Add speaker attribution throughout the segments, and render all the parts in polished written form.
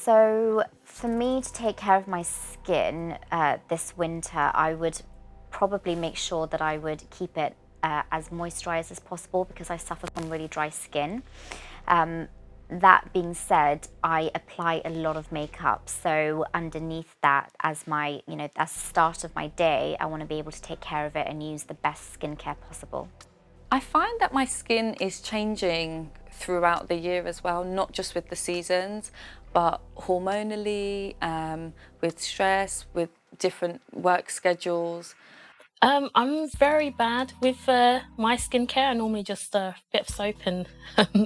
Speaker 1: So for me to take care of my skin this winter, I would probably make sure that I would keep it as moisturized as possible because I suffer from really dry skin. That being said, I apply a lot of makeup. So underneath that, as my, as the start of my day, I want to be able to take care of it and use the best skincare possible.
Speaker 2: I find that my skin is changing throughout the year as well, not just with the seasons, but hormonally, with stress, with different work schedules.
Speaker 3: I'm very bad with my skincare. I normally just a bit of soap and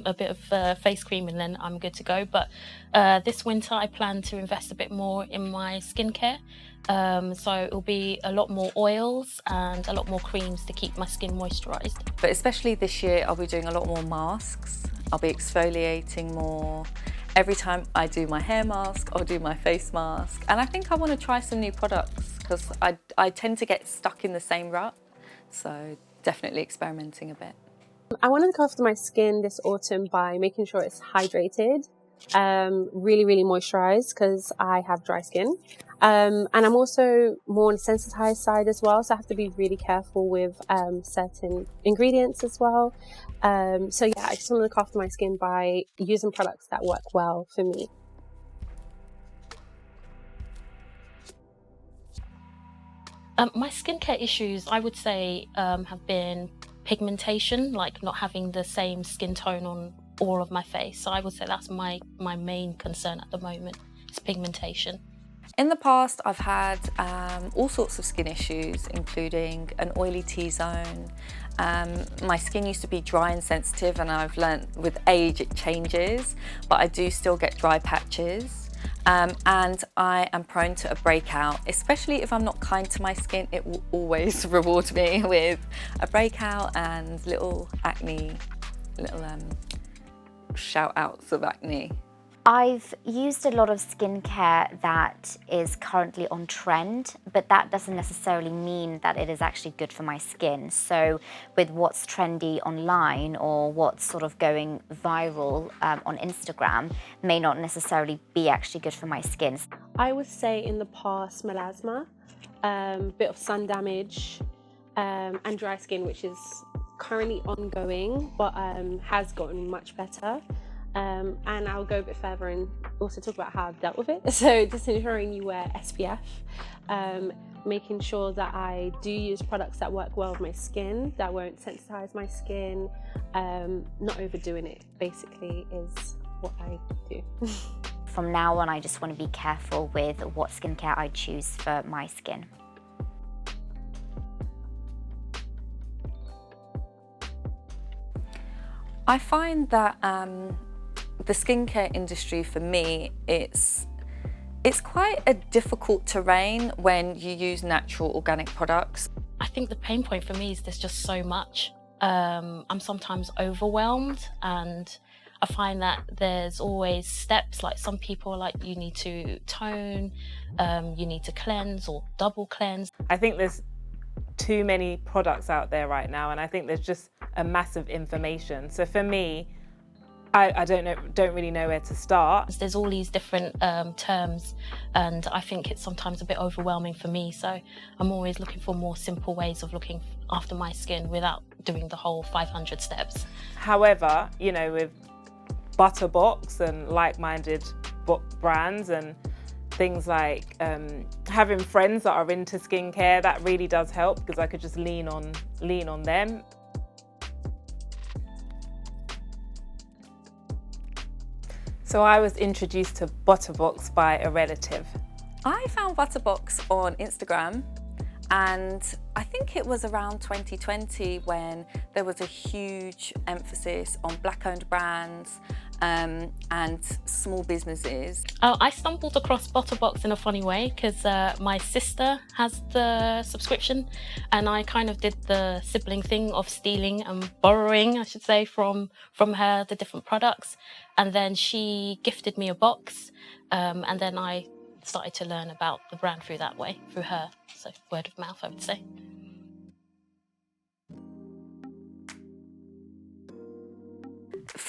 Speaker 3: a bit of face cream and then I'm good to go. But this winter I plan to invest a bit more in my skincare. So it'll be a lot more oils and a lot more creams to keep my skin moisturised.
Speaker 2: But especially this year, I'll be doing a lot more masks. I'll be exfoliating more. Every time I do my hair mask, I'll do my face mask. And I think I want to try some new products because I tend to get stuck in the same rut. So definitely experimenting a bit.
Speaker 4: I want to look after my skin this autumn by making sure it's hydrated, really moisturized because I have dry skin. And I'm also more on the sensitized side as well, so I have to be really careful with certain ingredients as well. So yeah, I just want to look after my skin by using products that work well for me.
Speaker 3: My skincare issues, I would say, have been pigmentation, like not having the same skin tone on all of my face. So I would say that's my main concern at the moment, is pigmentation.
Speaker 2: In the past, I've had all sorts of skin issues, including an oily T-zone. My skin used to be dry and sensitive, and I've learnt with age it changes, but I do still get dry patches. And I am prone to a breakout, especially if I'm not kind to my skin. It will always reward me with a breakout and little acne, little shout outs of acne.
Speaker 1: I've used a lot of skincare that is currently on trend, but that doesn't necessarily mean that it is actually good for my skin. So with what's trendy online or what's sort of going viral on Instagram may not necessarily be actually good for my skin.
Speaker 4: I would say in the past, melasma, bit of sun damage, and dry skin, which is currently ongoing, but has gotten much better. And I'll go a bit further and also talk about how I've dealt with it. So just ensuring you wear SPF, making sure that I do use products that work well with my skin, that won't sensitize my skin, not overdoing it basically is what I do.
Speaker 1: From now on, I just want to be careful with what skincare I choose for my skin.
Speaker 2: I find that the skincare industry for me, it's quite a difficult terrain when you use natural organic products.
Speaker 3: I think the pain point for me is there's just so much. I'm sometimes overwhelmed, and I find that there's always steps, like some people are like, you need to tone, you need to cleanse or double cleanse.
Speaker 5: I think there's too many products out there right now, and I think there's just a massive information. So for me, I don't really know where to start.
Speaker 3: There's all these different terms, and I think it's sometimes a bit overwhelming for me. So I'm always looking for more simple ways of looking after my skin without doing the whole 500 steps.
Speaker 5: However, with ButtaBoxx and like-minded brands and things like having friends that are into skincare, that really does help because I could just lean on them. So I was introduced to ButtaBoxx by a relative.
Speaker 2: I found ButtaBoxx on Instagram, and I think it was around 2020 when there was a huge emphasis on Black-owned brands and small businesses.
Speaker 3: Oh, I stumbled across ButtaBoxx in a funny way because my sister has the subscription, and I kind of did the sibling thing of stealing and borrowing, I should say, from her the different products, and then she gifted me a box, and then I started to learn about the brand through that way, through her, so word of mouth, I would say.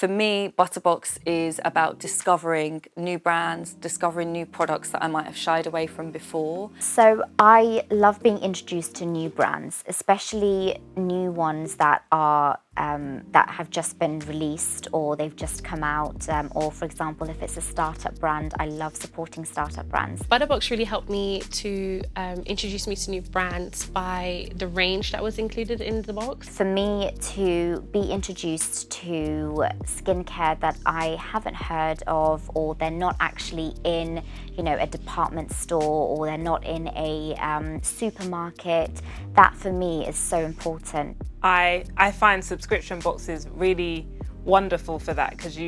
Speaker 2: For me, ButtaBoxx is about discovering new brands, discovering new products that I might have shied away from before.
Speaker 1: So I love being introduced to new brands, especially new ones that are that have just been released or they've just come out, or for example, if it's a startup brand, I love supporting startup brands.
Speaker 4: ButtaBoxx really helped me to introduce me to new brands by the range that was included in the box.
Speaker 1: For me to be introduced to skincare that I haven't heard of, or they're not actually in, you know, a department store, or they're not in a supermarket, that for me is so important.
Speaker 5: I find subscription boxes really wonderful for that, because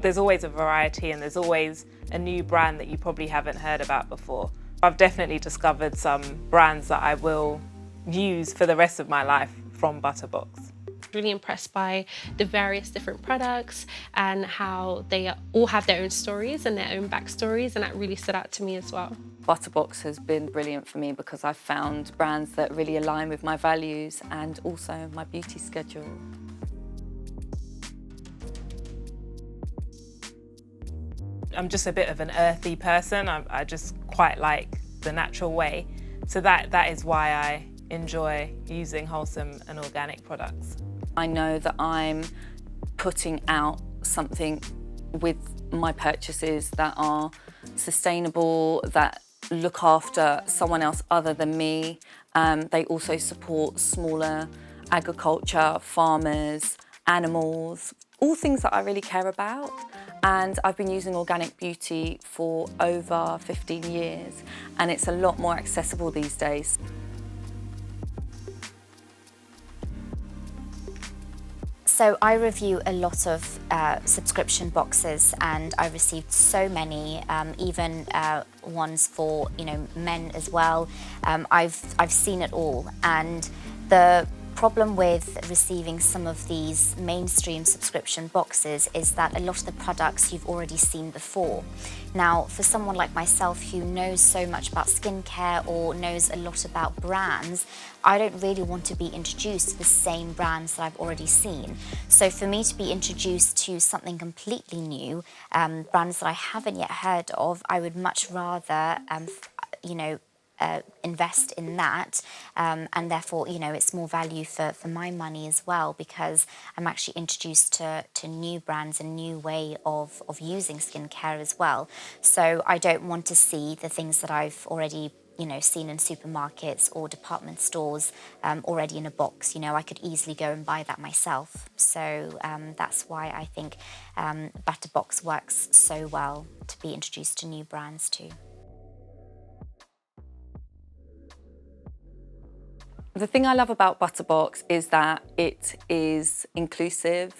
Speaker 5: there's always a variety and there's always a new brand that you probably haven't heard about before. I've definitely discovered some brands that I will use for the rest of my life from ButtaBoxx.
Speaker 4: Really impressed by the various different products and how they all have their own stories and their own backstories, and that really stood out to me as well.
Speaker 2: ButtaBoxx has been brilliant for me because I've found brands that really align with my values and also my beauty schedule.
Speaker 5: I'm just a bit of an earthy person. I just quite like the natural way. So that is why I enjoy using wholesome and organic products.
Speaker 2: I know that I'm putting out something with my purchases that are sustainable, that look after someone else other than me. They also support smaller agriculture, farmers, animals, all things that I really care about. And I've been using organic beauty for over 15 years, and it's a lot more accessible these days.
Speaker 1: So I review a lot of subscription boxes, and I received so many, even ones for, you know, men as well. I've seen it all, and the problem with receiving some of these mainstream subscription boxes is that a lot of the products you've already seen before. Now, for someone like myself who knows so much about skincare or knows a lot about brands, I don't really want to be introduced to the same brands that I've already seen. So for me to be introduced to something completely new, brands that I haven't yet heard of, I would much rather, you know, invest in that, and therefore, you know, it's more value for my money as well, because I'm actually introduced to new brands and new way of using skincare as well. So I don't want to see the things that I've already, you know, seen in supermarkets or department stores already in a box. You know, I could easily go and buy that myself. So that's why I think ButtaBoxx works so well to be introduced to new brands too.
Speaker 2: The thing I love about ButtaBoxx is that it is inclusive.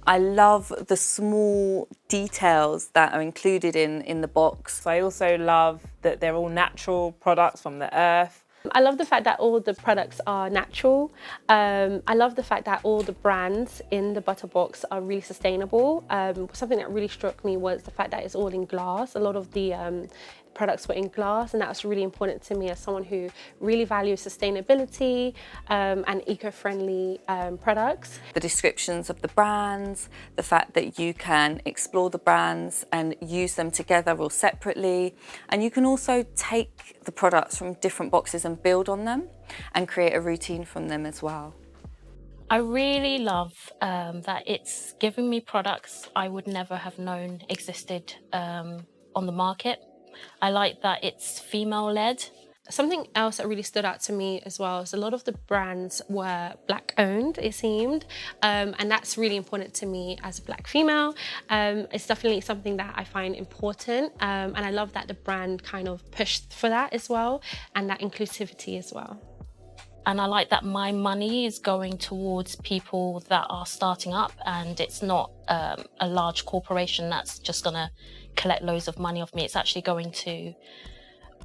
Speaker 2: I love the small details that are included in the box.
Speaker 5: I also love that they're all natural products from the earth.
Speaker 4: I love the fact that all the products are natural. I love the fact that all the brands in the ButtaBoxx are really sustainable. Something that really struck me was the fact that it's all in glass. A lot of the products were in glass, and that's really important to me as someone who really values sustainability and eco-friendly products.
Speaker 2: The descriptions of the brands, the fact that you can explore the brands and use them together or separately, and you can also take the products from different boxes and build on them and create a routine from them as well.
Speaker 3: I really love that it's giving me products I would never have known existed on the market. I like that it's female-led. Something else that really stood out to me as well is a lot of the brands were Black-owned, it seemed, and that's really important to me as a Black female. It's definitely something that I find important, and I love that the brand kind of pushed for that as well, and that inclusivity as well. And I like that my money is going towards people that are starting up, and it's not a large corporation that's just going to collect loads of money off me. It's actually going to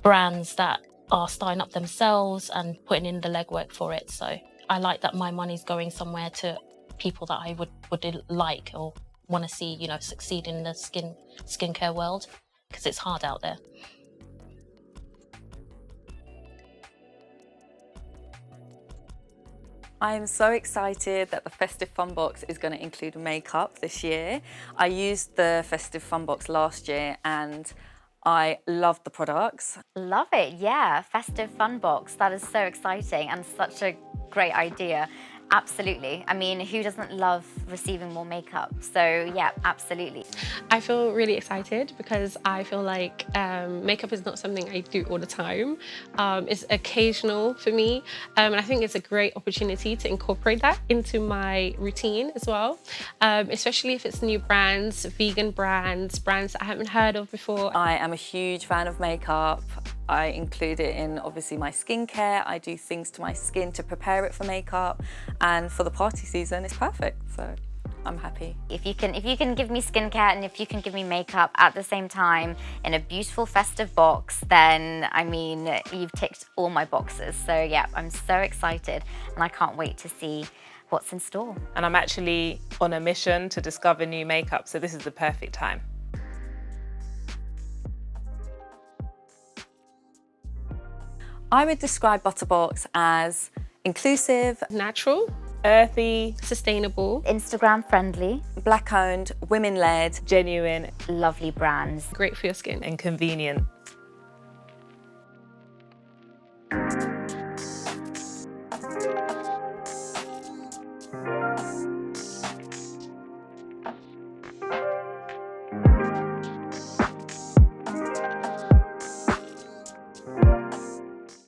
Speaker 3: brands that are starting up themselves and putting in the legwork for it. So I like that my money's going somewhere to people that I would like or want to see, you know, succeed in the skincare world, because it's hard out there.
Speaker 2: I'm so excited that the Festive Fun Box is going to include makeup this year. I used the Festive Fun Box last year and I loved the products.
Speaker 1: Love it, yeah. Festive Fun Box. That is so exciting and such a great idea. Absolutely. I mean, who doesn't love receiving more makeup? So yeah, absolutely.
Speaker 4: I feel really excited because I feel like makeup is not something I do all the time. It's occasional for me, and I think it's a great opportunity to incorporate that into my routine as well, especially if it's new brands, vegan brands, brands that I haven't heard of before.
Speaker 2: I am a huge fan of makeup. I include it in obviously my skincare. I do things to my skin to prepare it for makeup, and for the party season it's perfect, so I'm happy.
Speaker 1: If you can give me skincare and if you can give me makeup at the same time in a beautiful festive box, then I mean, you've ticked all my boxes. So yeah, I'm so excited and I can't wait to see what's in store.
Speaker 5: And I'm actually on a mission to discover new makeup, so this is the perfect time.
Speaker 2: I would describe ButtaBoxx as inclusive,
Speaker 4: Natural,
Speaker 5: Earthy,
Speaker 4: sustainable,
Speaker 1: Instagram friendly,
Speaker 2: black-owned, women-led,
Speaker 5: genuine,
Speaker 1: lovely brands.
Speaker 4: great for your skin.
Speaker 5: and convenient.